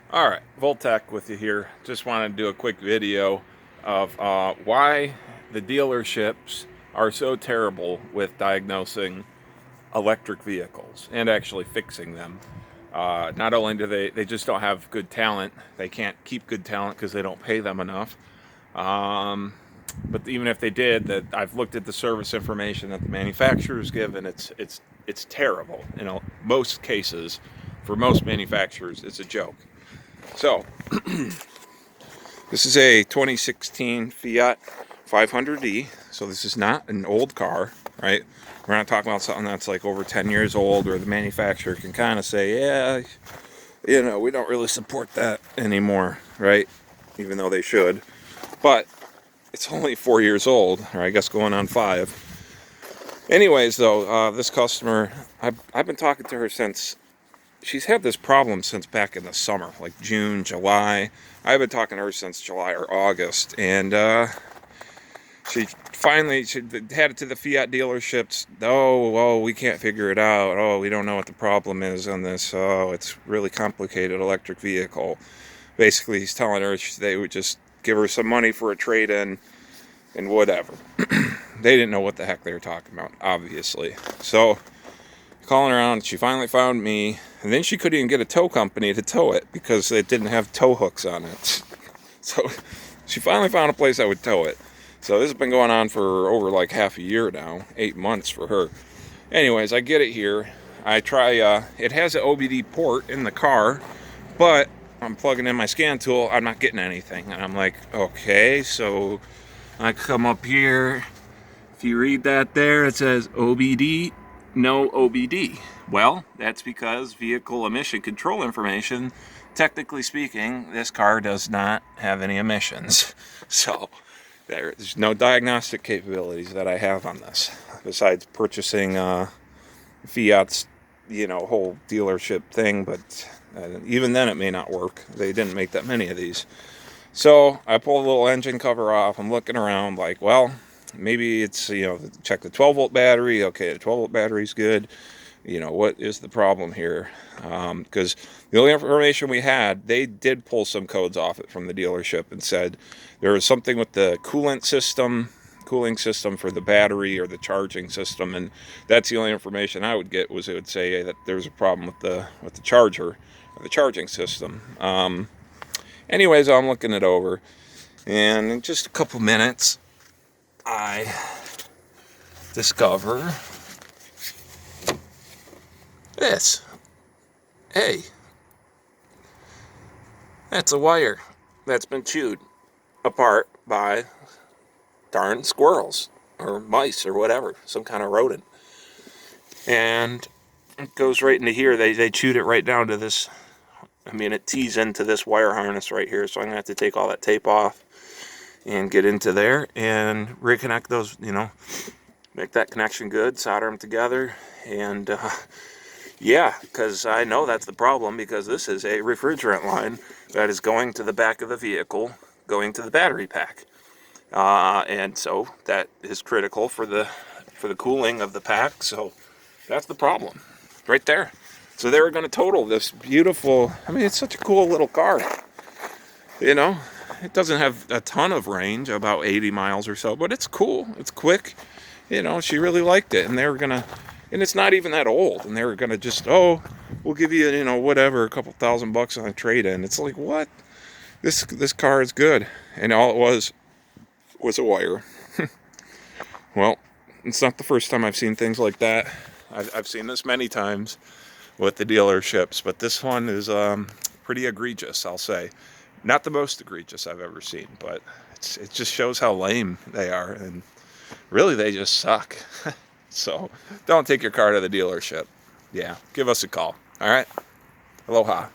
All right, Voltec with you here. Just wanted to do a quick video of why the dealerships are so terrible with diagnosing electric vehicles and actually fixing them. Not only do they just don't have good talent, they can't keep good talent because they don't pay them enough. Um, but even if they did, that I've looked at the service information that the manufacturers give, and it's terrible. You know, most cases, for most manufacturers, it's a joke. So, this is a 2016 Fiat 500e. So this is not an old car, right? We're not talking about something that's like over 10 years old, where the manufacturer can kind of say, yeah, you know, we don't really support that anymore, right? Even though they should. But it's only 4 years old, or I guess going on 5. Anyways, though, this customer, I've been talking to her since. She's had this problem since back in the summer, like June, July. I've been talking to her since July or August, and she finally had it to the Fiat dealerships. Oh, we can't figure it out. Oh, we don't know what the problem is on this. Oh, it's really complicated electric vehicle. Basically, he's telling her they would just give her some money for a trade-in and whatever. They didn't know what the heck they were talking about, obviously. So, calling around, she finally found me, and then she couldn't even get a tow company to tow it because it didn't have tow hooks on it. So she finally found a place that would tow it. So this has been going on for over like half a year now, 8 months for her. Anyways, I get it here. I try, it has an OBD port in the car, but I'm plugging in my scan tool, I'm not getting anything. And I'm like, okay, so I come up here. If you read that there, it says OBD, no OBD. Well, that's because vehicle emission control information, technically speaking, this car does not have any emissions. So there's no diagnostic capabilities that I have on this, besides purchasing Fiat's, whole dealership thing, but even then it may not work. They didn't make that many of these. So I pull a little engine cover off. I'm looking around like, well, maybe it's, check the 12 volt battery. Okay, the 12 volt battery's good. What is the problem here? Because the only information we had, they did pull some codes off it from the dealership and said there was something with the cooling system for the battery or the charging system, and that's the only information I would get. Was it would say that there's a problem with the charger or the charging system. Anyways, I'm looking it over, and in just a couple minutes, I discover this. Hey, that's a wire that's been chewed apart by darn squirrels or mice or whatever, some kind of rodent. And it goes right into here. They chewed it right down to this. I mean, it tees into this wire harness right here, so I'm going to have to take all that tape off and get into there and reconnect those, make that connection good, solder them together, and yeah, because I know that's the problem, because this is a refrigerant line that is going to the back of the vehicle, going to the battery pack, and so that is critical for the cooling of the pack. So that's the problem right there. So they were going to total this beautiful, I mean, it's such a cool little car, it doesn't have a ton of range, about 80 miles or so, but it's cool, it's quick. She really liked it, and they were gonna, and it's not even that old, and they were gonna just, oh, we'll give you, whatever, a couple $1,000 on a trade-in. It's like, what? This car is good, and all it was a wire. Well, it's not the first time I've seen things like that. I've seen this many times with the dealerships, but this one is pretty egregious, I'll say. Not the most egregious I've ever seen, but it just shows how lame they are, and really they just suck. So don't take your car to the dealership. Yeah, give us a call. All right? Aloha.